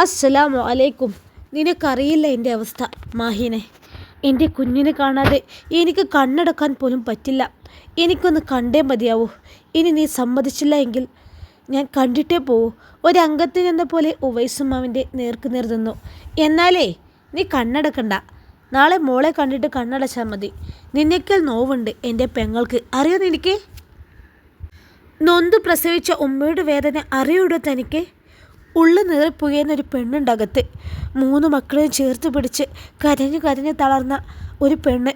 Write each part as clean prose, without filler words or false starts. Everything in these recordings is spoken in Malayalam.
അസ്സലാമു അലൈക്കും. നിനക്കറിയില്ല എൻ്റെ അവസ്ഥ മാഹിനെ. എൻ്റെ കുഞ്ഞിനെ കാണാതെ എനിക്ക് കണ്ണടക്കാൻ പോലും പറ്റില്ല. എനിക്കൊന്ന് കണ്ടേ മതിയാവൂ. ഇനി നീ സമ്മതിച്ചില്ല എങ്കിൽ ഞാൻ കണ്ടിട്ടേ പോവൂ. ഒരംഗത്തിനെന്ന പോലെ ഉവൈസുമാവിൻ്റെ നേർക്കുനേർ നിന്നു. എന്നാലേ നീ കണ്ണടക്കണ്ട. നാളെ മോളെ കണ്ടിട്ട് കണ്ണടച്ചാൽ മതി. നിന്നേക്കാൾ നോവുണ്ട് എൻ്റെ പെങ്ങൾക്ക്. അറിയോ നിനക്ക്? നൊന്ത് പ്രസവിച്ച ഉമ്മയുടെ വേദന അറിയൂടോ തനിക്ക്? ഉള്ളു നീറിപ്പുകയെന്നൊരു പെണ്ണുണ്ടകത്ത്. 3 മക്കളെയും ചേർത്ത് പിടിച്ച് കരഞ്ഞു തളർന്ന ഒരു പെണ്ണ്.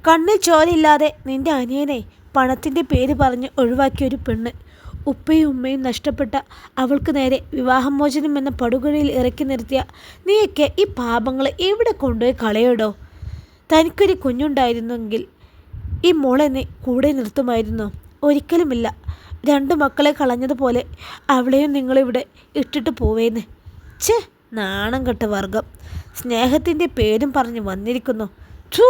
കണ്ണിൽ ചോരയില്ലാതെ നിൻ്റെ അനിയനെ പണത്തിൻ്റെ പേര് പറഞ്ഞ് ഒഴിവാക്കിയ ഒരു പെണ്ണ്. ഉപ്പയും ഉമ്മയും നഷ്ടപ്പെട്ട അവൾക്ക് നേരെ വിവാഹമോചനം എന്ന പടുകുഴിയിൽ ഇറക്കി നിർത്തിയ നീയൊക്കെ ഈ പാപങ്ങളെ എവിടെ കൊണ്ടുപോയി കളയടോ? തനിക്കൊരു കുഞ്ഞുണ്ടായിരുന്നെങ്കിൽ ഈ മോളെ നീ കൂടെ നിർത്തുമായിരുന്നോ? ഒരിക്കലുമില്ല. 2 മക്കളെ കളഞ്ഞതുപോലെ അവളെയും നിങ്ങളിവിടെ ഇട്ടിട്ട് പോവേന്ന്. ഛേ, നാണം കെട്ട വർഗം. സ്നേഹത്തിൻ്റെ പേരും പറഞ്ഞ് വന്നിരിക്കുന്നു. ഛൂ!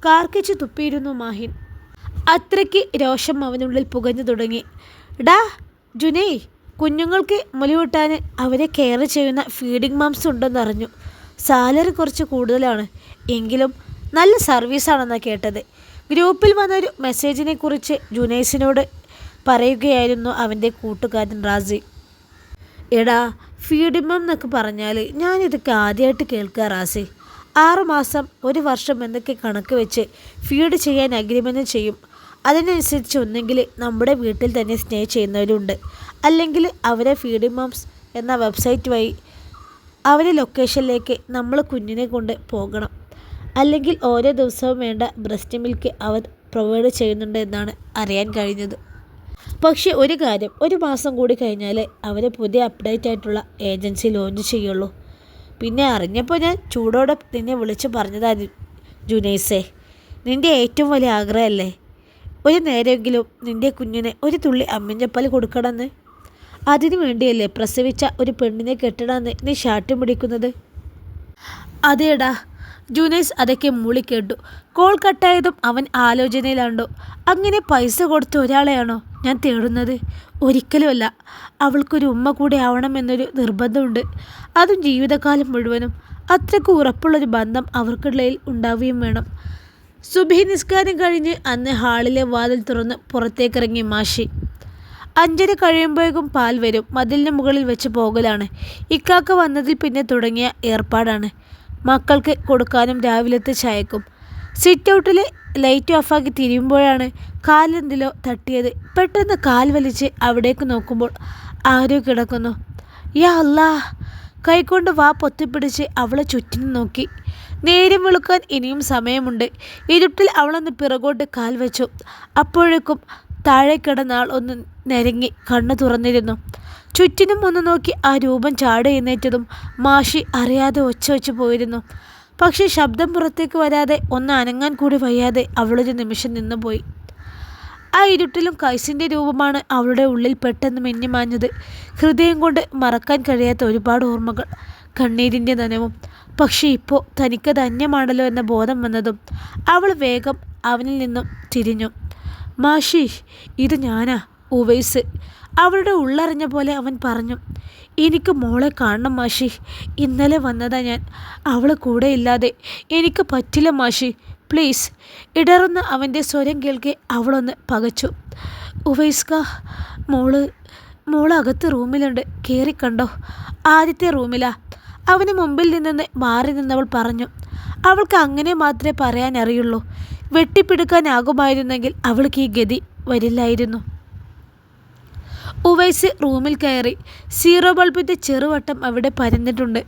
കാർക്കിച്ച് തുപ്പിയിരുന്നു മാഹിൻ. അത്രയ്ക്ക് രോഷം അവനുള്ളിൽ പുകഞ്ഞു തുടങ്ങി. ഡാ ജുനൈ, കുഞ്ഞുങ്ങൾക്ക് മുലയൂട്ടാൻ അവരെ കെയർ ചെയ്യുന്ന ഫീഡിംഗ് മാംസ് ഉണ്ടെന്നറിഞ്ഞു. സാലറി കുറച്ച് കൂടുതലാണ്, എങ്കിലും നല്ല സർവീസാണെന്നാണ് കേട്ടത്. ഗ്രൂപ്പിൽ വന്നൊരു മെസ്സേജിനെ കുറിച്ച് ജുനൈസിനോട് പറയുകയായിരുന്നു അവൻ്റെ കൂട്ടുകാരൻ റാസി. എടാ, ഫീഡിംഗ് മാം എന്നൊക്കെ പറഞ്ഞാൽ ഞാനിതൊക്കെ ആദ്യമായിട്ട് കേൾക്കുക റാസി. 6 മാസം 1 വർഷം എന്നൊക്കെ കണക്ക് വെച്ച് ഫീഡ് ചെയ്യാൻ അഗ്രിമെൻ്റ് ചെയ്യും. അതിനനുസരിച്ച് ഒന്നെങ്കിൽ നമ്മുടെ വീട്ടിൽ തന്നെ സ്റ്റേ ചെയ്യുന്നവരുണ്ട്, അല്ലെങ്കിൽ അവരെ ഫീഡിംഗ് മാംസ് എന്ന വെബ്സൈറ്റ് വഴി അവരെ ലൊക്കേഷനിലേക്ക് നമ്മൾ കുഞ്ഞിനെ കൊണ്ട് പോകണം. അല്ലെങ്കിൽ ഓരോ ദിവസവും വേണ്ട ബ്രസ്റ്റ് മിൽക്ക് അവർ പ്രൊവൈഡ് ചെയ്യുന്നുണ്ട് എന്നാണ് അറിയാൻ കഴിഞ്ഞത്. പക്ഷേ ഒരു കാര്യം, 1 മാസം കൂടി കഴിഞ്ഞാൽ അവരെ പുതിയ അപ്ഡേറ്റ് ആയിട്ടുള്ള ഏജൻസി ലോഞ്ച് ചെയ്യുള്ളൂ. പിന്നെ അറിഞ്ഞപ്പോൾ ഞാൻ ചൂടോടെ നിന്നെ വിളിച്ച് പറഞ്ഞതാണ് ജുനൈസേ. നിൻ്റെ ഏറ്റവും വലിയ ആഗ്രഹമല്ലേ ഒരു നേരമെങ്കിലും നിൻ്റെ കുഞ്ഞിനെ ഒരു തുള്ളി അമ്മിഞ്ഞപ്പാൽ കൊടുക്കണമെന്ന്? അതിനു വേണ്ടിയല്ലേ പ്രസവിച്ച ഒരു പെണ്ണിനെ കെട്ടണമെന്ന് നീ ശാഠ്യം പിടിക്കുന്നത്? അതേടാ. ജുനൈസ് അതൊക്കെ മൂളിക്കേട്ടു. കോൾ കട്ടായതും അവൻ ആലോചനയിലാണ്ടോ. അങ്ങനെ പൈസ കൊടുത്ത ഒരാളെയാണോ ഞാൻ തേടുന്നത്? ഒരിക്കലുമല്ല. അവൾക്കൊരു ഉമ്മ കൂടെ ആവണമെന്നൊരു നിർബന്ധമുണ്ട്, അതും ജീവിതകാലം മുഴുവനും. അത്രയ്ക്ക് ഉറപ്പുള്ളൊരു ബന്ധം അവർക്കിടയിൽ ഉണ്ടാവുകയും വേണം. സുബഹി നിസ്കാരം കഴിഞ്ഞ് അന്ന് ഹാളിലെ വാതിൽ തുറന്ന് പുറത്തേക്കിറങ്ങി മാഷി. 5:30 കഴിയുമ്പോഴേക്കും പാൽ വരും. മതിലിന് മുകളിൽ വെച്ച് പോകലാണ്. ഇക്കാക്ക വന്നതിൽ പിന്നെ തുടങ്ങിയ ഏർപ്പാടാണ്. മക്കൾക്ക് കൊടുക്കാനും രാവിലത്തെ ചായക്കും. സിറ്റ് ഔട്ടിൽ ലൈറ്റ് ഓഫാക്കി തിരിയുമ്പോഴാണ് കാലെന്തിലോ തട്ടിയത്. പെട്ടെന്ന് കാൽ വലിച്ച് അവിടേക്ക് നോക്കുമ്പോൾ ആരോ കിടക്കുന്നു. യാ അല്ലാ! കൈകൊണ്ട് വാ പൊത്തിപ്പിടിച്ച് അവളെ ചുറ്റിനും നോക്കി. നേരം വെളുക്കാൻ ഇനിയും സമയമുണ്ട്. ഇരുട്ടിൽ അവളൊന്ന് പിറകോട്ട് കാൽ വെച്ചു. അപ്പോഴേക്കും താഴെ കിടന്ന ആൾ ഒന്ന് ഞെരങ്ങി കണ്ണു തുറന്നിരുന്നു. ചുറ്റിനും ഒന്ന് നോക്കി ആ രൂപം ചാടി എഴുന്നേറ്റതും മാഷി അറിയാതെ ഒച്ച വെച്ച് പോയിരുന്നു. പക്ഷേ ശബ്ദം പുറത്തേക്ക് വരാതെ ഒന്ന് അനങ്ങാൻ കൂടി വയ്യാതെ അവളൊരു നിമിഷം നിന്നുപോയി. ആ ഇരുട്ടിലും കൈസിൻ്റെ രൂപമാണ് അവളുടെ ഉള്ളിൽ പെട്ടെന്ന് മിന്നിമാഞ്ഞത്. ഹൃദയം കൊണ്ട് മറക്കാൻ കഴിയാത്ത ഒരുപാട് ഓർമ്മകൾ, കണ്ണീരിൻ്റെ നനവും. പക്ഷേ ഇപ്പോൾ തനിക്കത് അന്യമാണല്ലോ എന്ന ബോധം വന്നതും അവൾ വേഗം അവനിൽ നിന്നും തിരിഞ്ഞു. മാഷി, ഇത് ഞാനാ, ഉവൈസ്. അവളുടെ ഉള്ളറിഞ്ഞ പോലെ അവൻ പറഞ്ഞു. എനിക്ക് മോളെ കാണണം മാഷി. ഇന്നലെ വന്നതാ ഞാൻ. അവൾ കൂടെ ഇല്ലാതെ എനിക്ക് പറ്റില്ല മാഷി, പ്ലീസ്. ഇടറുന്ന അവൻ്റെ സ്വരം കേൾക്കെ അവളൊന്ന് പകച്ചു. ഉവൈസ്ക, മോള് അകത്ത് റൂമിലുണ്ട്, കയറിക്കണ്ടോ? ആദ്യത്തെ റൂമിലാ. അവന് മുമ്പിൽ നിന്ന് മാറി നിന്നവൾ പറഞ്ഞു. അവൾക്ക് അങ്ങനെ മാത്രമേ പറയാൻ അറിയുള്ളൂ. വെട്ടിപ്പിടുക്കാനാകുമായിരുന്നെങ്കിൽ അവൾക്ക് ഈ ഗതി വരില്ലായിരുന്നു. ഉവൈസ് റൂമിൽ കയറി. 0 ബൾബിൻ്റെ ചെറുവട്ടം അവിടെ പരന്നിട്ടുണ്ട്.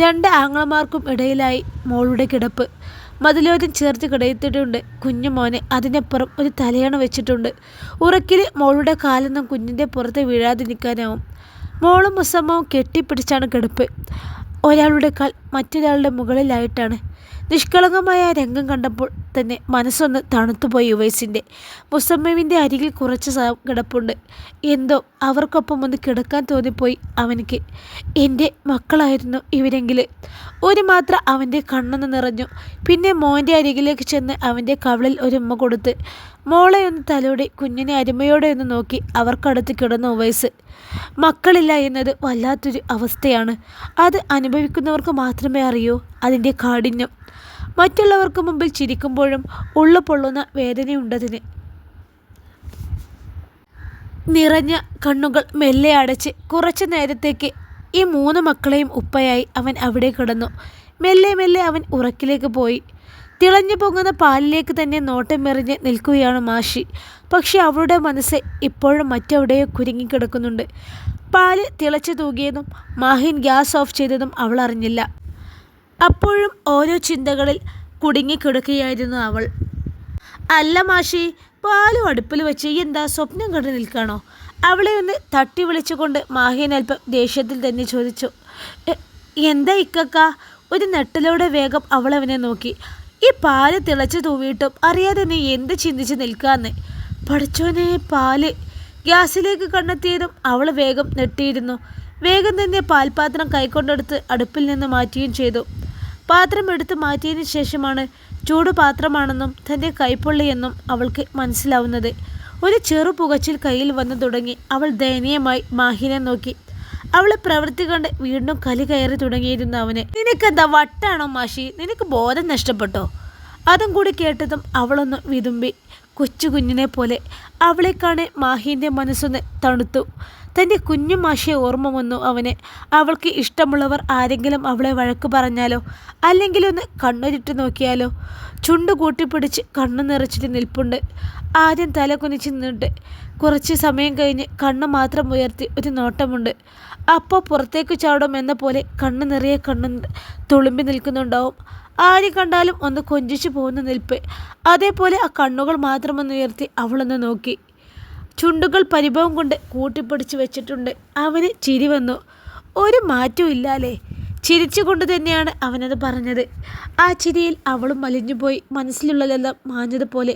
2 ആങ്ങളമാർക്കും ഇടയിലായി മോളുടെ കിടപ്പ്. മതിലോരം ചേർത്ത് കിടത്തിയിട്ടുണ്ട് കുഞ്ഞുമോനെ. അതിനപ്പുറം ഒരു തലയണ വെച്ചിട്ടുണ്ട്. ഉറക്കിൽ മോളുടെ കാലൊന്നും കുഞ്ഞിൻ്റെ പുറത്ത് വീഴാതിരിക്കാനാവും. മോളും മുസമ്മവും കെട്ടിപ്പിടിച്ചാണ് കിടപ്പ്. ഒരാളുടെ കാൽ മറ്റൊരാളുടെ മുകളിലായിട്ടാണ്. നിഷ്കളങ്കമായ രംഗം കണ്ടപ്പോൾ തന്നെ മനസ്സൊന്ന് തണുത്തുപോയി ഉവൈസിൻ്റെ. മുസമ്മുവിൻ്റെ അരികിൽ കുറച്ച് കിടപ്പുണ്ട്. എന്തോ അവർക്കൊപ്പം ഒന്ന് കിടക്കാൻ തോന്നിപ്പോയി അവനിക്ക്. എൻ്റെ മക്കളായിരുന്നു ഇവരെങ്കിൽ. ഒരു മാത്ര അവൻ്റെ കണ്ണൊന്ന് നിറഞ്ഞു. പിന്നെ മോൻ്റെ അരികിലേക്ക് ചെന്ന് അവൻ്റെ കവിളിൽ ഒരു ഉമ്മ കൊടുത്ത് മോളെ ഒന്ന് തലോടി കുഞ്ഞിനെ അരുമയോടെ ഒന്ന് നോക്കി അവർക്കടുത്ത് കിടന്ന ഉവൈസ്. മക്കളില്ല എന്നത് വല്ലാത്തൊരു അവസ്ഥയാണ്. അത് അനുഭവിക്കുന്നവർക്ക് മാത്രമേ അറിയൂ അതിൻ്റെ കാഠിന്യം. മറ്റുള്ളവർക്ക് മുമ്പിൽ ചിരിക്കുമ്പോഴും ഉള്ളു പൊള്ളുന്ന വേദനയുണ്ടതിന്. നിറഞ്ഞ കണ്ണുകൾ മെല്ലെ അടച്ച് കുറച്ചു നേരത്തേക്ക് ഈ 3 മക്കളെയും ഉപ്പയായി അവൻ അവിടെ കിടന്നു. മെല്ലെ മെല്ലെ അവൻ ഉറക്കിലേക്ക് പോയി. തിളഞ്ഞു പൊങ്ങുന്ന പാലിലേക്ക് തന്നെ നോട്ടമെറിഞ്ഞ് നിൽക്കുകയാണ് മാഷി. പക്ഷെ അവളുടെ മനസ്സ് ഇപ്പോഴും മറ്റെവിടെയോ കുരുങ്ങിക്കിടക്കുന്നുണ്ട്. പാല് തിളച്ചു തൂകിയതും മാഹിൻ ഗ്യാസ് ഓഫ് ചെയ്തതും അവൾ അറിഞ്ഞില്ല. അപ്പോഴും ഓരോ ചിന്തകളിൽ കുടുങ്ങിക്കിടക്കുകയായിരുന്നു അവൾ. അല്ല മാഷി, പാലും അടുപ്പിൽ വെച്ച് എന്താ സ്വപ്നം കണ്ടു നിൽക്കാണോ? അവളെ ഒന്ന് തട്ടി വിളിച്ചുകൊണ്ട് മാഹിൻ അല്പം ദേഷ്യത്തിൽ തന്നെ ചോദിച്ചു. എന്താ ഇക്കക്ക? ഒരു നെട്ടലോടെ വേഗം അവളവനെ നോക്കി. ഈ പാല് തിളച്ച് തൂവിയിട്ടും അറിയാതെ നീ എന്ത് ചിന്തിച്ച് നിൽക്കാന്ന്? പഠിച്ചോനെ, പാല് ഗ്യാസിലേക്ക് കണ്ടെത്തിയതും അവൾ വേഗം നെട്ടിയിരുന്നു. വേഗം തന്നെ പാൽപാത്രം കൈക്കൊണ്ടെടുത്ത് അടുപ്പിൽ നിന്ന് മാറ്റുകയും ചെയ്തു. പാത്രം എടുത്ത് മാറ്റിയതിന് ശേഷമാണ് ചൂട് പാത്രമാണെന്നും തൻ്റെ കൈപ്പൊള്ളിയെന്നും അവൾക്ക് മനസ്സിലാവുന്നത്. ഒരു ചെറു പുകച്ചിൽ കയ്യിൽ വന്നു തുടങ്ങി. അവൾ ദയനീയമായി മാഹിനെ നോക്കി. അവളെ പ്രവൃത്തി കണ്ട് വീണ്ടും കലി കയറി തുടങ്ങിയിരുന്നു അവന്. നിനക്കെന്താ വട്ടാണോ മാഷി? നിനക്ക് ബോധം നഷ്ടപ്പെട്ടോ? അതും കൂടി കേട്ടതും അവളൊന്ന് വിതുമ്പി. കൊച്ചു കുഞ്ഞിനെ പോലെ അവളെ കാണെ മാഹിൻ്റെ മനസ്സൊന്ന് തണുത്തു. തൻ്റെ കുഞ്ഞു മാഷിയെ ഓർമ്മ വന്നു അവന്. അവൾക്ക് ഇഷ്ടമുള്ളവർ ആരെങ്കിലും അവളെ വഴക്ക് പറഞ്ഞാലോ അല്ലെങ്കിൽ ഒന്ന് കണ്ണുരിട്ട് നോക്കിയാലോ? ചുണ്ടു കൂട്ടിപ്പിടിച്ച് കണ്ണു നിറച്ചിട്ട് നിൽപ്പുണ്ട്. ആദ്യം തല കുനിച്ച് നിന്നിട്ട് കുറച്ച് സമയം കഴിഞ്ഞ് കണ്ണു മാത്രം ഉയർത്തി ഒരു നോട്ടമുണ്ട്. അപ്പോൾ പുറത്തേക്ക് ചാടും എന്ന പോലെ കണ്ണു നിറയെ കണ്ണു തുളുമ്പി നിൽക്കുന്നുണ്ടാവും. ആര് കണ്ടാലും ഒന്ന് കൊഞ്ചിച്ചു പോകുന്ന നിൽപ്പ്. അതേപോലെ ആ കണ്ണുകൾ മാത്രമൊന്ന് ഉയർത്തി അവളൊന്ന് നോക്കി. ചുണ്ടുകൾ പരിഭവം കൊണ്ട് കൂട്ടിപ്പിടിച്ച് വെച്ചിട്ടുണ്ട്. അവന് ചിരി വന്നു. ഒരു മാറ്റവും ഇല്ലാലേ? ചിരിച്ചുകൊണ്ട് തന്നെയാണ് അവനത് പറഞ്ഞത്. ആ ചിരിയിൽ അവളും മലിഞ്ഞുപോയി. മനസ്സിലുള്ളതെല്ലാം മാഞ്ഞതുപോലെ.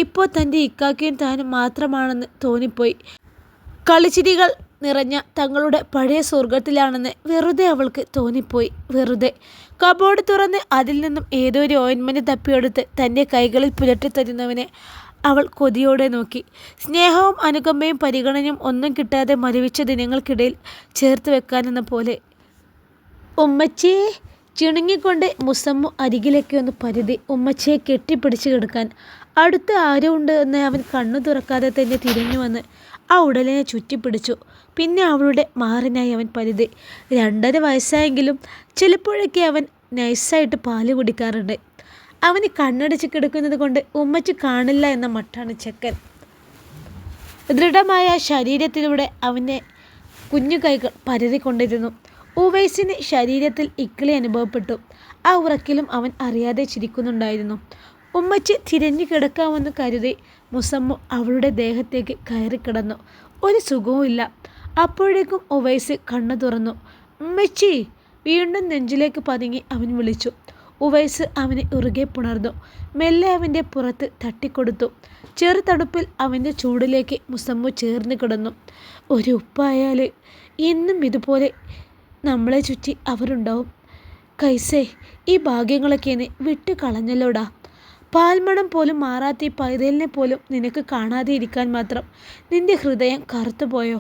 ഇപ്പോൾ തൻ്റെ ഇക്കാക്കയും താനും മാത്രമാണെന്ന് തോന്നിപ്പോയി. കളിച്ചിരികൾ നിറഞ്ഞ തങ്ങളുടെ പഴയ സ്വർഗത്തിലാണെന്ന് വെറുതെ അവൾക്ക് തോന്നിപ്പോയി. വെറുതെ കബോർഡ് തുറന്ന് അതിൽ നിന്നും ഏതോ ഒരു ഓയിൻമെൻറ്റ് തപ്പിയെടുത്ത് തൻ്റെ കൈകളിൽ പുരട്ടിത്തരുന്നവനെ അവൾ കൊതിയോടെ നോക്കി. സ്നേഹവും അനുകമ്പയും പരിഗണനയും ഒന്നും കിട്ടാതെ മരവിച്ച ദിനങ്ങൾക്കിടയിൽ ചേർത്ത് വെക്കാനെന്ന പോലെ. ഉമ്മച്ചിയെ ചിണുങ്ങിക്കൊണ്ട് മുസമ്മു അരികിലേക്ക് ഒന്ന് പരുതി ഉമ്മച്ചിയെ കെട്ടിപ്പിടിച്ച് കിടക്കാൻ. അടുത്ത് ആരോ ഉണ്ട് എന്ന് അവൻ കണ്ണു തുറക്കാതെ തന്നെ തിരിഞ്ഞു വന്ന് ആ ഉടലിനെ ചുറ്റിപ്പിടിച്ചു. പിന്നെ അവളുടെ മാറിനായി അവൻ പരുതി. 2.5 വയസ്സായെങ്കിലും ചിലപ്പോഴൊക്കെ അവൻ നൈസായിട്ട് പാല് കുടിക്കാറുണ്ട്. അവന് കണ്ണടച്ച് കിടക്കുന്നത് കൊണ്ട് ഉമ്മച്ചി കാണില്ല എന്ന മട്ടാണ് ചെക്കൻ. ദൃഢമായ ശരീരത്തിലൂടെ അവൻ്റെ കുഞ്ഞു കൈകൾ പരതിക്കൊണ്ടിരുന്നു. ഉവൈസിന് ശരീരത്തിൽ ഇക്കിളി അനുഭവപ്പെട്ടു. ആ ഉറക്കിലും അവൻ അറിയാതെ ചിരിക്കുന്നുണ്ടായിരുന്നു. ഉമ്മച്ചി തിരഞ്ഞു കിടക്കാമെന്ന് കരുതി മുസമ്മു അവളുടെ ദേഹത്തേക്ക് കയറിക്കിടന്നു. ഒരു സുഖവുമില്ല. അപ്പോഴേക്കും ഉവൈസ് കണ്ണു തുറന്നു. ഉമ്മച്ചി! വീണ്ടും നെഞ്ചിലേക്ക് പതുങ്ങി അവൻ വിളിച്ചു. ഉവൈസ് അവനെ ഉറുകെ പുണർന്നു. മെല്ലെ അവൻ്റെ പുറത്ത് തട്ടിക്കൊടുത്തു. ചെറു തണുപ്പിൽ അവൻ്റെ ചൂടിലേക്ക് മുസമ്മു ചേർന്ന് കിടന്നു. ഒരു ഉപ്പായാൽ എന്നും ഇതുപോലെ നമ്മളെ ചുറ്റി അവരുണ്ടാവും. കൈസേ, ഈ ഭാഗ്യങ്ങളൊക്കെ എന്നെ വിട്ട് കളഞ്ഞല്ലോടാ. പാൽമണം പോലും മാറാത്ത ഈ പൈതലിനെ പോലും നിനക്ക് കാണാതെ ഇരിക്കാൻ മാത്രം നിന്റെ ഹൃദയം കറുത്തുപോയോ?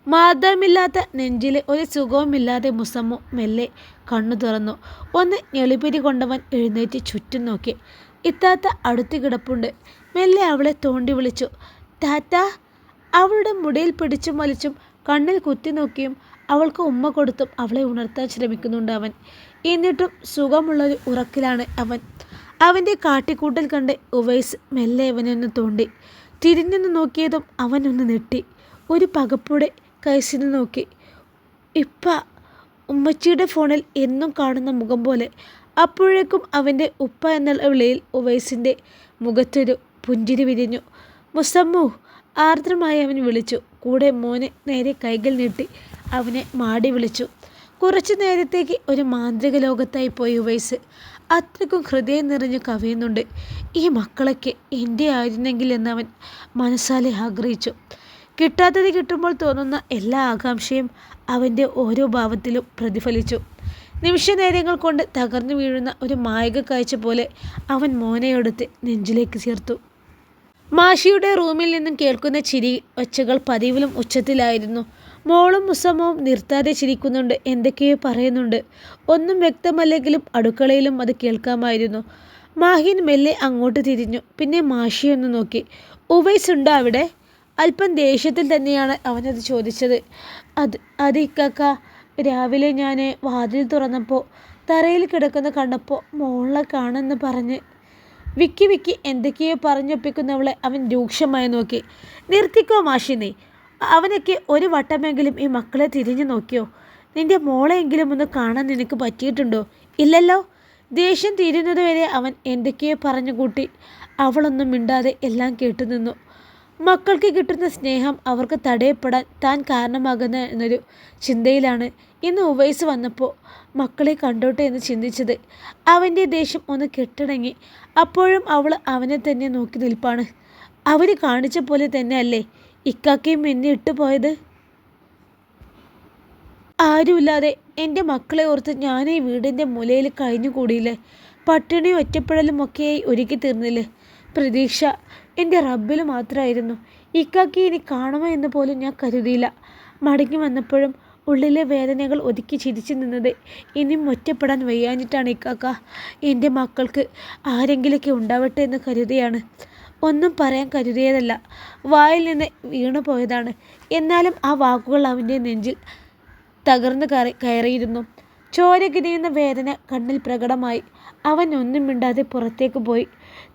മാർദ്ദവമില്ലാത്ത നെഞ്ചിൽ ഒരു സുഖവുമില്ലാതെ മുസമ്മു മെല്ലെ കണ്ണു തുറന്നു. ഒന്ന് ഞെളിപിരി കൊണ്ടവൻ എഴുന്നേറ്റ് ചുറ്റും നോക്കി. ഇത്താത്ത അടുത്ത് കിടപ്പുണ്ട്. മെല്ലെ അവളെ തോണ്ടി വിളിച്ചു. താത്ത! അവളുടെ മുടിയിൽ പിടിച്ചും വലിച്ചും കണ്ണിൽ കുത്തി നോക്കിയും അവൾക്ക് ഉമ്മ കൊടുത്തും അവളെ ഉണർത്താൻ ശ്രമിക്കുന്നുണ്ട് അവൻ. എന്നിട്ടും സുഖമുള്ളൊരു ഉറക്കിലാണ് അവൻ. അവൻ്റെ കാട്ടിക്കൂട്ടൽ കണ്ട് ഉവൈസ് മെല്ലെ അവനൊന്ന് തോണ്ടി. തിരിഞ്ഞൊന്ന് നോക്കിയതും അവനൊന്ന് നെട്ടി. ഒരു പകപ്പോടെ കൈസിന് നോക്കി. ഇപ്പ ഉമ്മച്ചിയുടെ ഫോണിൽ എന്നും കാണുന്ന മുഖം പോലെ. അപ്പോഴേക്കും അവൻ്റെ ഉപ്പ എന്ന വിളിയിൽ ഉവൈസിൻ്റെ മുഖത്തൊരു പുഞ്ചിരി വിരിഞ്ഞു. മുസമ്മു! ആർദ്രമായി അവൻ വിളിച്ചു. കൂടെ മോനെ നേരെ കൈകൾ നീട്ടി അവനെ മാടി വിളിച്ചു. കുറച്ചു നേരത്തേക്ക് ഒരു മാന്ത്രിക ലോകത്തായി പോയി ഉവൈസ്. അത്രയ്ക്കും ഹൃദയം നിറഞ്ഞു കവിയുന്നുണ്ട്. ഈ മക്കളൊക്കെ എൻ്റെ ആയിരുന്നെങ്കിൽ എന്നവൻ മനസ്സാലെ ആഗ്രഹിച്ചു. കിട്ടാത്തത് കിട്ടുമ്പോൾ തോന്നുന്ന എല്ലാ ആകാംക്ഷയും അവൻ്റെ ഓരോ ഭാവത്തിലും പ്രതിഫലിച്ചു. നിമിഷ നേരങ്ങൾ കൊണ്ട് തകർന്നു വീഴുന്ന ഒരു മായിക കാഴ്ച പോലെ അവൻ മോനെയെടുത്ത് നെഞ്ചിലേക്ക് ചേർത്തു. മാഷിയുടെ റൂമിൽ നിന്നും കേൾക്കുന്ന ചിരി ഒച്ചകൾ പതിവിലും ഉച്ചത്തിലായിരുന്നു. മോളും മുസമ്മവും നിർത്താതെ ചിരിക്കുന്നുണ്ട്, എന്തൊക്കെയോ പറയുന്നുണ്ട്. ഒന്നും വ്യക്തമല്ലെങ്കിലും അടുക്കളയിലും അത് കേൾക്കാമായിരുന്നു. മാഹിൻ മെല്ലെ അങ്ങോട്ട് തിരിഞ്ഞു. പിന്നെ മാഷിയൊന്ന് നോക്കി. ഉവൈസ് ഉണ്ടോ അവിടെ? അല്പം ദേഷ്യത്തിൽ തന്നെയാണ് അവനത് ചോദിച്ചത്. അത് ഇക്കാക്ക, രാവിലെ ഞാൻ വാതിൽ തുറന്നപ്പോൾ തറയിൽ കിടക്കുന്ന കണ്ടപ്പോൾ മോളെ കാണുമെന്ന് പറഞ്ഞ്. വിക്കി എന്തൊക്കെയോ പറഞ്ഞൊപ്പിക്കുന്നവളെ അവൻ രൂക്ഷമായി നോക്കി. നിർത്തിക്കോ മാഷി നീ. അവനൊക്കെ ഒരു വട്ടമെങ്കിലും ഈ മക്കളെ തിരിഞ്ഞു നോക്കിയോ? നിന്റെ മോളെയെങ്കിലും ഒന്ന് കാണാൻ നിനക്ക് പറ്റിയിട്ടുണ്ടോ? ഇല്ലല്ലോ. ദേഷ്യം തീരുന്നതുവരെ അവൻ എന്തൊക്കെയോ പറഞ്ഞു കൂട്ടി. അവളൊന്നും മിണ്ടാതെ എല്ലാം കേട്ടുനിന്നു. മക്കൾക്ക് കിട്ടുന്ന സ്നേഹം അവർക്ക് തടയപ്പെടാൻ താൻ കാരണമാകുന്ന എന്നൊരു ചിന്തയിലാണ് ഇന്ന് ഉവൈസ് വന്നപ്പോൾ മക്കളെ കണ്ടോട്ടെ എന്ന് ചിന്തിച്ചത്. അവൻ്റെ ദേഷ്യം ഒന്ന് കെട്ടടങ്ങി. അപ്പോഴും അവൾ അവനെ തന്നെ നോക്കി നിൽപ്പാണ്. അവർ കാണിച്ച പോലെ തന്നെ അല്ലേ ഇക്കാക്കയും എന്നെ ഇട്ടുപോയത്? ആരുമില്ലാതെ എൻ്റെ മക്കളെ ഓർത്ത് ഞാൻ ഈ വീടിൻ്റെ മൂലയിൽ കഴിഞ്ഞുകൂടിയില്ലേ? പട്ടിണിയും ഒറ്റപ്പെടലും ഒക്കെയായി ഒരുക്കി തീർന്നില്ലേ? പ്രതീക്ഷ എൻ്റെ റബ്ബിൽ മാത്രമായിരുന്നു. ഇക്കാക്കി ഇനി കാണുമോ എന്ന് പോലും ഞാൻ കരുതിയില്ല. മടങ്ങി വന്നപ്പോഴും ഉള്ളിലെ വേദനകൾ ഒതുക്കി ചിരിച്ചു നിന്നത് ഇനിയും ഒറ്റപ്പെടാൻ വയ്യാഞ്ഞിട്ടാണ് ഇക്കാക്ക. എൻ്റെ മക്കൾക്ക് ആരെങ്കിലൊക്കെ ഉണ്ടാവട്ടെ എന്ന് കരുതിയാണ്. ഒന്നും പറയാൻ കരുതിയതല്ല, വായിൽ നിന്ന് വീണു പോയതാണ്. എന്നാലും ആ വാക്കുകൾ അവൻ്റെ നെഞ്ചിൽ തകർന്നു കയറിയിരുന്നു. ചോര കിനിയുന്ന വേദന കണ്ണിൽ പ്രകടമായി. അവൻ ഒന്നും മിണ്ടാതെ പുറത്തേക്ക് പോയി.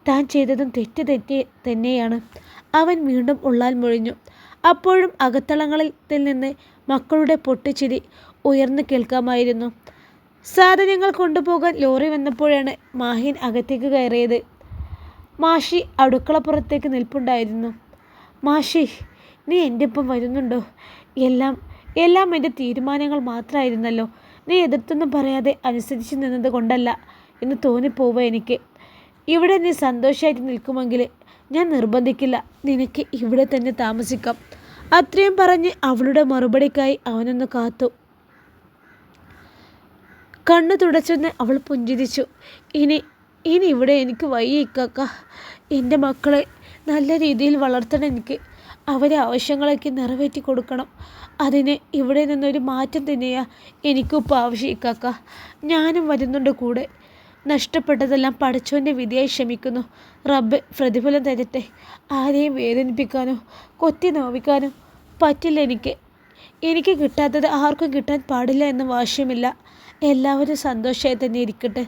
താൻ ചെയ്തതും തെറ്റ് തന്നെയാണ്. അവൻ വീണ്ടും ഉള്ളാൽ മൊഴിഞ്ഞു. അപ്പോഴും അകത്തളങ്ങളിൽ നിന്ന് മക്കളുടെ പൊട്ടിച്ചിരി ഉയർന്നു കേൾക്കാമായിരുന്നു. സാധനങ്ങൾ കൊണ്ടുപോകാൻ ലോറി വന്നപ്പോഴാണ് മാഹിൻ അകത്തേക്ക് കയറിയത്. മാഷി അടുക്കളപ്പുറത്തേക്ക് നിൽപ്പുണ്ടായിരുന്നു. മാഷി, നീ എൻ്റെ ഒപ്പം വരുന്നുണ്ടോ? എല്ലാം എൻ്റെ തീരുമാനങ്ങൾ മാത്രമായിരുന്നല്ലോ. നീ എതിർത്തൊന്നും പറയാതെ അനുസരിച്ച് നിന്നത് കൊണ്ടല്ല എന്ന് തോന്നിപ്പോവുക എനിക്ക്. ഇവിടെ നീ സന്തോഷമായിട്ട് നിൽക്കുമെങ്കിൽ ഞാൻ നിർബന്ധിക്കില്ല. നിനക്ക് ഇവിടെ തന്നെ താമസിക്കാം. അത്രയും പറഞ്ഞ് അവളുടെ മറുപടിക്കായി അവനൊന്ന് കാത്തു. കണ്ണു തുടച്ചെന്ന് അവൾ പുഞ്ചിരിച്ചു. ഇനി ഇവിടെ എനിക്ക് വയ്യ ഇക്കാക്ക. എൻ്റെ മക്കളെ നല്ല രീതിയിൽ വളർത്തണം എനിക്ക്. അവരെ ആവശ്യങ്ങളൊക്കെ നിറവേറ്റി കൊടുക്കണം. അതിന് ഇവിടെ നിന്നൊരു മാറ്റം തന്നെയാ എനിക്കിപ്പോൾ ആവശ്യം ഇക്കാക്ക. ഞാനും വരുന്നുണ്ട് കൂടെ. നഷ്ടപ്പെട്ടതെല്ലാം പടച്ചോൻ്റെ വിധിയായി ക്ഷമിക്കുന്നു. റബ്ബ് പ്രതിഫലം തരട്ടെ. ആരെയും വേദനിപ്പിക്കാനോ കൊത്തി നോവിക്കാനോ പറ്റില്ല എനിക്ക് കിട്ടാത്തത് ആർക്കും കിട്ടാൻ പാടില്ല എന്ന വാശിയുമില്ല. എല്ലാവരും സന്തോഷമായി തന്നെ ഇരിക്കട്ടെ.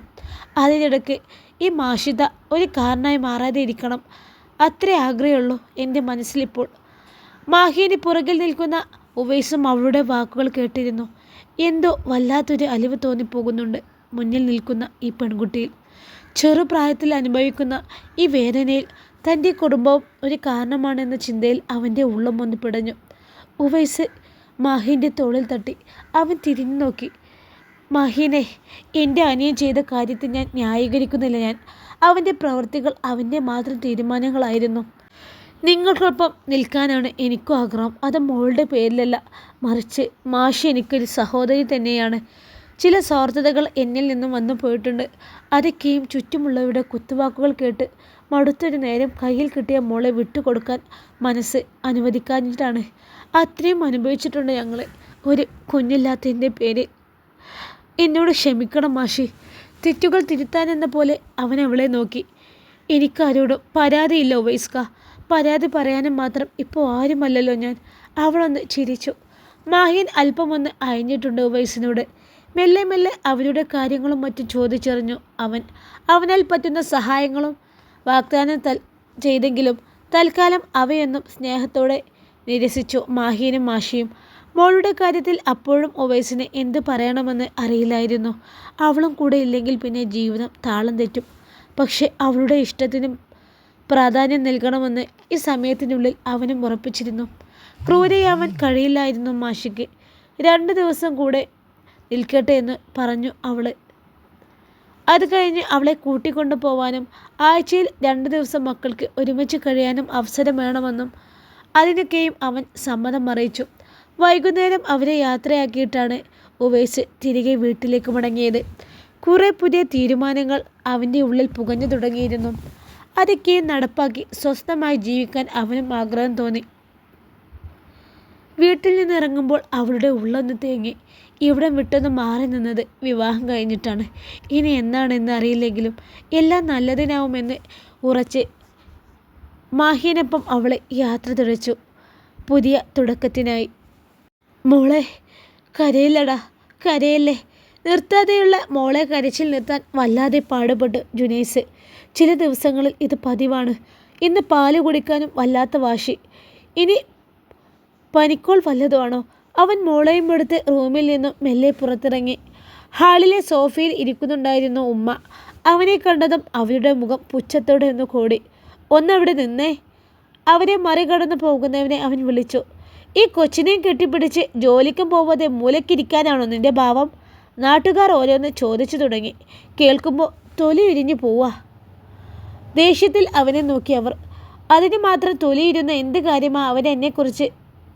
അതിനിടയ്ക്ക് ഈ മാഷിത ഒരു കാരണമായി മാറാതെ ഇരിക്കണം. അത്രേ ആഗ്രഹമുള്ളൂ എൻ്റെ മനസ്സിലിപ്പോൾ. മാഹിന് പുറകിൽ നിൽക്കുന്ന ഉവൈസും അവളുടെ വാക്കുകൾ കേട്ടിരുന്നു. എന്തോ വല്ലാത്തൊരു അലിവ് തോന്നിപ്പോകുന്നുണ്ട് മുന്നിൽ നിൽക്കുന്ന ഈ പെൺകുട്ടിയിൽ. ചെറുപ്രായത്തിൽ അനുഭവിക്കുന്ന ഈ വേദനയിൽ തൻ്റെ കുടുംബവും ഒരു കാരണമാണെന്ന ചിന്തയിൽ അവൻ്റെ ഉള്ളം ഒന്ന് പിടഞ്ഞു. ഉവൈസ് മാഹിൻ്റെ തോളിൽ തട്ടി. അവൻ തിരിഞ്ഞു നോക്കി. മാഹിനെ, എൻ്റെ അനിയൻ ചെയ്ത കാര്യത്തിൽ ഞാൻ ന്യായീകരിക്കുന്നില്ല. അവൻ്റെ പ്രവൃത്തികൾ അവൻ്റെ മാത്രം തീരുമാനങ്ങളായിരുന്നു. നിങ്ങൾക്കൊപ്പം നിൽക്കാനാണ് എനിക്കും ആഗ്രഹം. അത് മോളുടെ പേരിലല്ല, മറിച്ച് മാഷി എനിക്കൊരു സഹോദരി തന്നെയാണ്. ചില സ്വാർത്ഥതകൾ എന്നിൽ നിന്നും വന്നു പോയിട്ടുണ്ട്. അതൊക്കെയും ചുറ്റുമുള്ളവരുടെ കുത്തുവാക്കുകൾ കേട്ട് മടുത്തൊരു നേരം കയ്യിൽ കിട്ടിയ മോളെ വിട്ടുകൊടുക്കാൻ മനസ്സ് അനുവദിക്കാഞ്ഞിട്ടാണ്. അത്രയും അനുഭവിച്ചിട്ടുണ്ട് ഞങ്ങൾ ഒരു കുഞ്ഞില്ലാത്തതിൻ്റെ പേരിൽ. എന്നോട് ക്ഷമിക്കണം മാഷി. തെറ്റുകൾ തിരുത്താനെന്ന പോലെ അവൻ അവളെ നോക്കി. എനിക്കാരോടും പരാതിയില്ല ഉവൈസ്ക. പരാതി പറയാനും മാത്രം ഇപ്പോൾ ആരുമല്ലല്ലോ ഞാൻ. അവളൊന്ന് ചിരിച്ചു. മാഹിൻ അല്പമൊന്ന് അയഞ്ഞിട്ടുണ്ട് ഉവൈസിനോട്. മെല്ലെ അവരുടെ കാര്യങ്ങളും മറ്റും ചോദിച്ചറിഞ്ഞു അവൻ. അവനാൽ പറ്റുന്ന സഹായങ്ങളും വാഗ്ദാനം ചെയ്തെങ്കിലും തൽക്കാലം അവയൊന്നും സ്നേഹത്തോടെ നിരസിച്ചു മാഹിനും മാഷിയും. മോളുടെ കാര്യത്തിൽ അപ്പോഴും ഉവൈസിന് എന്ത് പറയണമെന്ന് അറിയില്ലായിരുന്നു. അവളും കൂടെ ഇല്ലെങ്കിൽ പിന്നെ ജീവിതം താളം തെറ്റും. പക്ഷെ അവളുടെ ഇഷ്ടത്തിനും പ്രാധാന്യം നൽകണമെന്ന് ഈ സമയത്തിനുള്ളിൽ അവനും ഉറപ്പിച്ചിരുന്നു. ക്രൂരയാവാൻ കഴിയില്ലായിരുന്നു മാഷിക്ക്. 2 ദിവസം കൂടെ നിൽക്കട്ടെ എന്ന് പറഞ്ഞു അവൾ. അത് കഴിഞ്ഞ് അവളെ കൂട്ടിക്കൊണ്ടു പോവാനും ആഴ്ചയിൽ 2 ദിവസം മക്കൾക്ക് ഒരുമിച്ച് കഴിയാനും അവസരം വേണമെന്നും അതിനൊക്കെയും അവൻ സമ്മതം അറിയിച്ചു. വൈകുന്നേരം അവരെ യാത്രയാക്കിയിട്ടാണ് ഉവൈസ് തിരികെ വീട്ടിലേക്ക് മടങ്ങിയത്. കുറേ പുതിയ തീരുമാനങ്ങൾ അവൻ്റെ ഉള്ളിൽ പുകഞ്ഞു തുടങ്ങിയിരുന്നു. അതൊക്കെയും നടപ്പാക്കി സ്വസ്ഥമായി ജീവിക്കാൻ അവനും ആഗ്രഹം തോന്നി. വീട്ടിൽ നിന്നിറങ്ങുമ്പോൾ അവളുടെ ഉള്ളൊന്ന് തേങ്ങി. ഇവിടം വിട്ടൊന്ന് മാറി നിന്നത് വിവാഹം കഴിഞ്ഞിട്ടാണ്. ഇനി എന്നാണെന്ന് അറിയില്ലെങ്കിലും എല്ലാം നല്ലതിനാവുമെന്ന് ഉറച്ച് മാഹിനൊപ്പം അവളെ യാത്ര തികച്ചു. പുതിയ തുടക്കത്തിനായി. മോളെ കരയില്ലടാ, കരയല്ലേ. നിർത്താതെയുള്ള മോളെ കരച്ചിൽ നിർത്താൻ വല്ലാതെ പാടുപെട്ടു ജുനൈസ്. ചില ദിവസങ്ങളിൽ ഇത് പതിവാണ്. ഇന്ന് പാല് കുടിക്കാനും വല്ലാത്ത വാശി. ഇനി പനിക്കോൾ വല്ലതുമാണോ? അവൻ മോളെയും എടുത്ത് റൂമിൽ നിന്നും മെല്ലെ പുറത്തിറങ്ങി. ഹാളിലെ സോഫയിൽ ഇരിക്കുന്നുണ്ടായിരുന്നു ഉമ്മ. അവനെ കണ്ടതും അവരുടെ മുഖം പുച്ഛത്തോടെ ഒന്ന് കൂടി. ഒന്നവിടെ നിന്നേ. അവരെ മറികടന്നു പോകുന്നവനെ അവൻ വിളിച്ചു. ഈ കൊച്ചിനെയും കെട്ടിപ്പിടിച്ച് ജോലിക്കും പോവാതെ മൂലക്കിരിക്കാനാണോ നിന്റെ ഭാവം? നാട്ടുകാർ ഓരോന്ന് ചോദിച്ചു തുടങ്ങി. കേൾക്കുമ്പോൾ തൊലി ഉരിഞ്ഞു പോവാ. ദേഷ്യത്തിൽ അവനെ നോക്കി അവർ. അതിന് മാത്രം തൊലിയിരുന്ന എന്ത് കാര്യമാണ് അവൻ എന്നെക്കുറിച്ച്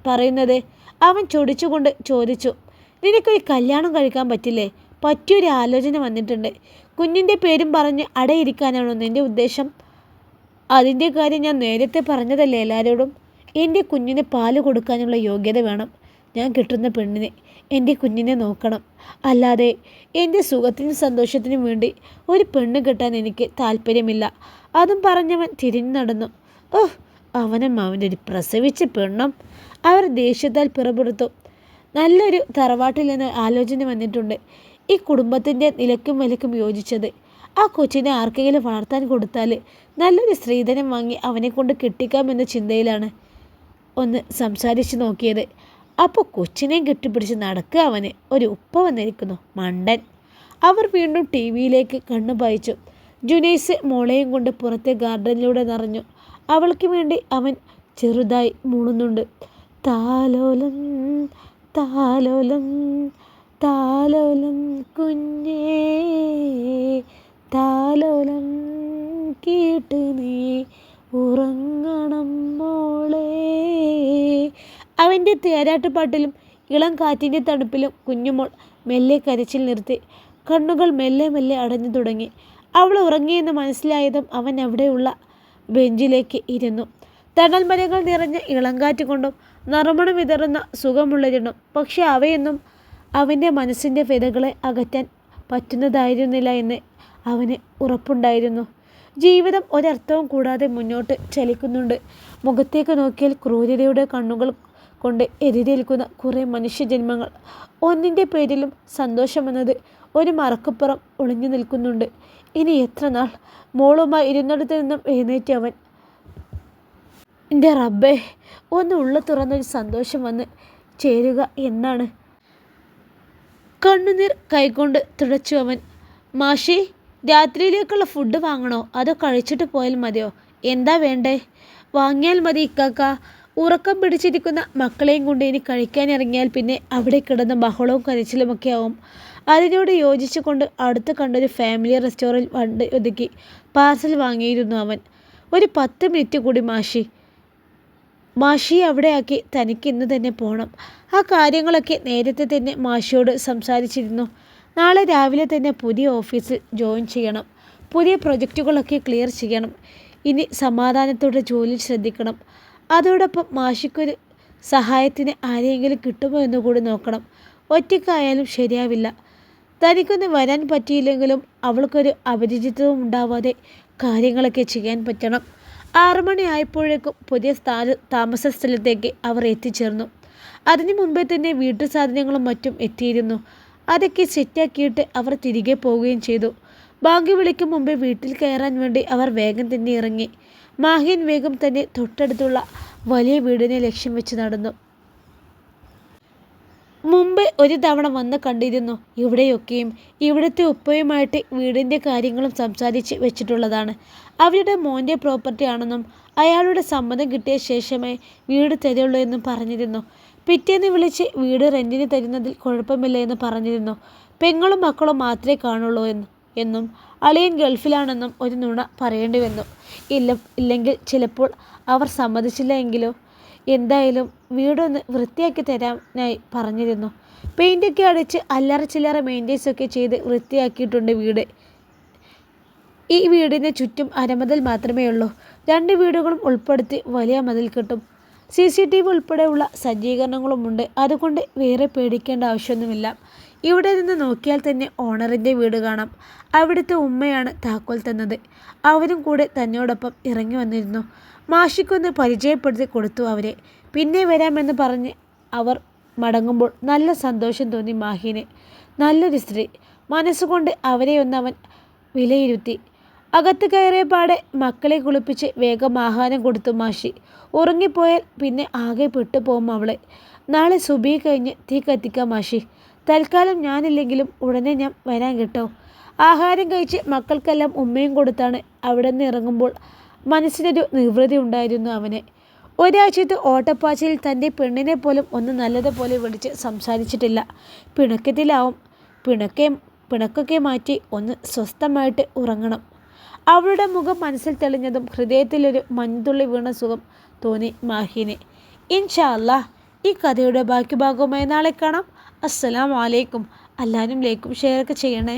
പറയുന്നത്? അവൻ ചൊടിച്ചുകൊണ്ട് ചോദിച്ചു. നിനക്കൊരു കല്യാണം കഴിക്കാൻ പറ്റില്ലേ? പറ്റിയൊരു ആലോചന വന്നിട്ടുണ്ട്. കുഞ്ഞിൻ്റെ പേരും പറഞ്ഞ് അടയിരിക്കാനാണോ നിൻ്റെ ഉദ്ദേശം? അതിൻ്റെ കാര്യം ഞാൻ നേരത്തെ പറഞ്ഞതല്ലേ എല്ലാവരോടും. എൻ്റെ കുഞ്ഞിന് പാല് കൊടുക്കാനുള്ള യോഗ്യത വേണം. ഞാൻ കിട്ടുന്ന പെണ്ണിനെ എൻ്റെ കുഞ്ഞിനെ നോക്കണം. അല്ലാതെ എൻ്റെ സുഖത്തിനും സന്തോഷത്തിനും വേണ്ടി ഒരു പെണ്ണ് കിട്ടാൻ എനിക്ക് താല്പര്യമില്ല. അതും പറഞ്ഞവൻ തിരിഞ്ഞു നടന്നു. ഓഹ്, അവനും അവൻ്റെ ഒരു പ്രസവിച്ച പെണ്ണും. അവർ ദേഷ്യത്താൽ പിറപെടുത്തു. നല്ലൊരു തറവാട്ടിൽ നിന്ന് ആലോചന വന്നിട്ടുണ്ട്. ഈ കുടുംബത്തിൻ്റെ നിലക്കും വിലക്കും യോജിച്ചത്. ആ കൊച്ചിനെ ആർക്കെങ്കിലും വളർത്താൻ കൊടുത്താൽ നല്ലൊരു സ്ത്രീധനം വാങ്ങി അവനെ കൊണ്ട് കെട്ടിക്കാമെന്ന ചിന്തയിലാണ് ഒന്ന് സംസാരിച്ച് നോക്കിയത്. അപ്പോൾ കൊച്ചിനെയും കെട്ടിപ്പിടിച്ച് നടക്കുക. അവന് ഒരു ഉപ്പ വന്നിരിക്കുന്നു, മണ്ടൻ. അവർ വീണ്ടും ടി വിയിലേക്ക് കണ്ണു പായിച്ചു. ജുനൈസ് മോളെയും കൊണ്ട് പുറത്തെ ഗാർഡനിലൂടെ നിറഞ്ഞു. അവൾക്ക് വേണ്ടി അവൻ ചെറുതായി മൂളുന്നുണ്ട്. താലോലം താലോലം താലോലം കുഞ്ഞേ താലോലം കേട്ട് നീ ഉറങ്ങണം മോളെ. അവൻ്റെ തേരാട്ടുപാട്ടിലും ഇളം കാറ്റിൻ്റെ തണുപ്പിലും കുഞ്ഞുമോൾ മെല്ലെ കരച്ചിൽ നിർത്തി. കണ്ണുകൾ മെല്ലെ മെല്ലെ അടഞ്ഞു തുടങ്ങി. അവൾ ഉറങ്ങിയെന്ന് മനസ്സിലായതും അവൻ അവിടെയുള്ള ബെഞ്ചിലേക്ക് ഇരുന്നു. തണൽ മരങ്ങൾ നിറഞ്ഞ ഇളങ്കാറ്റ് കൊണ്ടും നറുമണം വിതറുന്ന സുഖമുള്ളതിനും. പക്ഷെ അവയൊന്നും അവൻ്റെ മനസ്സിൻ്റെ വ്യതകളെ അകറ്റാൻ പറ്റുന്നതായിരുന്നില്ല എന്ന് അവന് ഉറപ്പുണ്ടായിരുന്നു. ജീവിതം ഒരർത്ഥവും കൂടാതെ മുന്നോട്ട് ചലിക്കുന്നുണ്ട്. മുഖത്തേക്ക് നോക്കിയാൽ ക്രൂരതയുടെ കണ്ണുകൾ കൊണ്ട് എതിരേൽക്കുന്ന കുറേ മനുഷ്യജന്മങ്ങൾ. ഒന്നിൻ്റെ പേരിലും സന്തോഷമെന്നത് ഒരു മറക്കപ്പുറം ഒളിഞ്ഞു നിൽക്കുന്നുണ്ട്. ഇനി എത്ര നാൾ? മോളുമായി ഇരുന്നിടത്ത് നിന്നും എഴുന്നേറ്റ് അവൻ. എൻ്റെ റബ്ബേ, ഒന്ന് ഉള്ള തുറന്നൊരു സന്തോഷം വന്ന് ചേരുക എന്നാണ്. കണ്ണുനീർ കൈകൊണ്ട് തുടച്ചു അവൻ. മാഷി, രാത്രിയിലേക്കുള്ള ഫുഡ് വാങ്ങണോ അതോ കഴിച്ചിട്ട് പോയാൽ മതിയോ? എന്താ വേണ്ടേ? വാങ്ങിയാൽ മതി ഇക്കാക്ക. ഉറക്കം പിടിച്ചിരിക്കുന്ന മക്കളെയും കൊണ്ട് ഇനി കഴിക്കാനിറങ്ങിയാൽ പിന്നെ അവിടെ കിടന്ന ബഹളവും കരച്ചിലുമൊക്കെ ആവും. അതിനോട് യോജിച്ചു കൊണ്ട് അടുത്ത് കണ്ടൊരു ഫാമിലി റെസ്റ്റോറൻറ്റ് വണ്ടി ഒതുക്കി പാർസൽ വാങ്ങിയിരുന്നു അവൻ. ഒരു 10 മിനിറ്റ് കൂടി മാഷിയെ അവിടെയാക്കി തനിക്ക് ഇന്ന് തന്നെ പോകണം. ആ കാര്യങ്ങളൊക്കെ നേരത്തെ തന്നെ മാഷിയോട് സംസാരിച്ചിരുന്നു. നാളെ രാവിലെ തന്നെ പുതിയ ഓഫീസിൽ ജോയിൻ ചെയ്യണം. പുതിയ പ്രൊജക്റ്റുകളൊക്കെ ക്ലിയർ ചെയ്യണം. ഇനി സമാധാനത്തോടെ ജോലിയിൽ ശ്രദ്ധിക്കണം. അതോടൊപ്പം മാഷിക്കൊരു സഹായത്തിന് ആരെയെങ്കിലും കിട്ടുമോ എന്ന് കൂടി നോക്കണം. ഒറ്റയ്ക്കായാലും ശരിയാവില്ല. തനിക്കൊന്ന് വരാൻ പറ്റിയില്ലെങ്കിലും അവൾക്കൊരു അപരിചിതവും ഉണ്ടാവാതെ കാര്യങ്ങളൊക്കെ ചെയ്യാൻ പറ്റണം. 6 മണി ആയപ്പോഴേക്കും പുതിയ താമസ സ്ഥലത്തേക്ക് അവർ എത്തിച്ചേർന്നു. അതിനു മുമ്പേ തന്നെ വീട്ടു സാധനങ്ങളും മറ്റും എത്തിയിരുന്നു. അതൊക്കെ സെറ്റാക്കിയിട്ട് അവർ തിരികെ പോവുകയും ചെയ്തു. ബാങ്ക് വിളിക്കും മുമ്പേ വീട്ടിൽ കയറാൻ വേണ്ടി അവർ വേഗം തന്നെ ഇറങ്ങി. മാഹിൻ വേഗം തന്നെ തൊട്ടടുത്തുള്ള വലിയ വീടിനെ ലക്ഷ്യം വെച്ച് നടന്നു. മുമ്പ് ഒരു തവണ വന്ന് കണ്ടിരുന്നു. ഇവിടെയൊക്കെയും ഇവിടുത്തെ ഉപ്പയുമായിട്ട് വീടിൻ്റെ കാര്യങ്ങളും സംസാരിച്ച് വെച്ചിട്ടുള്ളതാണ്. അവരുടെ മോൻ്റെ പ്രോപ്പർട്ടി ആണെന്നും അയാളുടെ സമ്മതം കിട്ടിയ ശേഷമേ വീട് തരുള്ളൂ എന്നും പറഞ്ഞിരുന്നു. പിറ്റേന്ന് വിളിച്ച് വീട് റെൻറ്റിന് തരുന്നതിൽ കുഴപ്പമില്ല എന്ന് പറഞ്ഞിരുന്നു. പെങ്ങളും മക്കളും മാത്രമേ കാണുള്ളൂ എന്ന്. എന്നും അളിയൻ ഗൾഫിലാണെന്നും ഒരു നുണ പറയേണ്ടി വന്നു. ഇല്ലെങ്കിൽ ചിലപ്പോൾ അവർ സമ്മതിച്ചില്ല എങ്കിലോ. എന്തായാലും വീടൊന്ന് വൃത്തിയാക്കി തരാനായി പറഞ്ഞിരുന്നു. പെയിൻ്റൊക്കെ അടിച്ച് അല്ലറ ചില്ലറ മെയിൻ്റെയ്ൻസൊക്കെ ചെയ്ത് വൃത്തിയാക്കിയിട്ടുണ്ട് വീട്. ഈ വീടിന് ചുറ്റും അരമതിൽ മാത്രമേ ഉള്ളൂ. 2 വീടുകളും ഉൾപ്പെടുത്തി വലിയ മതിൽ കെട്ടും. CCTV ഉൾപ്പെടെയുള്ള സജ്ജീകരണങ്ങളുമുണ്ട്. അതുകൊണ്ട് വേറെ പേടിക്കേണ്ട ആവശ്യമൊന്നുമില്ല. ഇവിടെ നിന്ന് നോക്കിയാൽ തന്നെ ഓണറിൻ്റെ വീട് കാണാം. അവിടുത്തെ ഉമ്മയാണ് താക്കോൽ തന്നത്. അവരും കൂടെ തന്നോടൊപ്പം ഇറങ്ങി വന്നിരുന്നു. മാഷിക്കൊന്ന് പരിചയപ്പെടുത്തി കൊടുത്തു അവരെ. പിന്നെ വരാമെന്ന് പറഞ്ഞ് അവർ മടങ്ങുമ്പോൾ നല്ല സന്തോഷം തോന്നി മാഹിന്. നല്ലൊരു സ്ത്രീ. മനസ്സുകൊണ്ട് അവരെയൊന്ന് അവൻ വിലയിരുത്തി. അകത്ത് കയറിയ പാടെ മക്കളെ കുളിപ്പിച്ച് വേഗം ആഹാരം കൊടുത്തു മാഷി. ഉറങ്ങിപ്പോയാൽ പിന്നെ ആകെ പെട്ടുപോകും അവള്. നാളെ സുബഹി കഴിഞ്ഞ് തീ കത്തിക്കാം മാഷി. തൽക്കാലം ഞാനില്ലെങ്കിലും ഉടനെ ഞാൻ വരാൻ കേട്ടോ. ആഹാരം കഴിച്ച് മക്കൾക്കെല്ലാം ഉമ്മയും കൊടുത്താണ് അവിടെ നിന്ന് ഇറങ്ങുമ്പോൾ മനസ്സിനൊരു നിർവൃതി ഉണ്ടായിരുന്നു അവന്. ഒരാഴ്ചത്തെ ഓട്ടപ്പാച്ചിലിൽ തൻ്റെ പെണ്ണിനെ പോലും ഒന്ന് നല്ലതുപോലെ വിളിച്ച് സംസാരിച്ചിട്ടില്ല. പിണക്കത്തിലാവും. പിണക്കൊക്കെ മാറ്റി ഒന്ന് സ്വസ്ഥമായിട്ട് ഉറങ്ങണം. അവളുടെ മുഖം മനസ്സിൽ തെളിഞ്ഞതും ഹൃദയത്തിലൊരു മഞ്ഞുതുള്ളി വീണ സുഖം തോന്നി മാഹിന്. ഇൻഷാ അല്ലാഹ് ഈ കഥയുടെ ബാക്കി ഭാഗവുമായി നാളെ കാണാം. അസ്സലാമു അലൈക്കും. എല്ലാവരും ലൈക്കും ഷെയറൊക്കെ ചെയ്യണേ.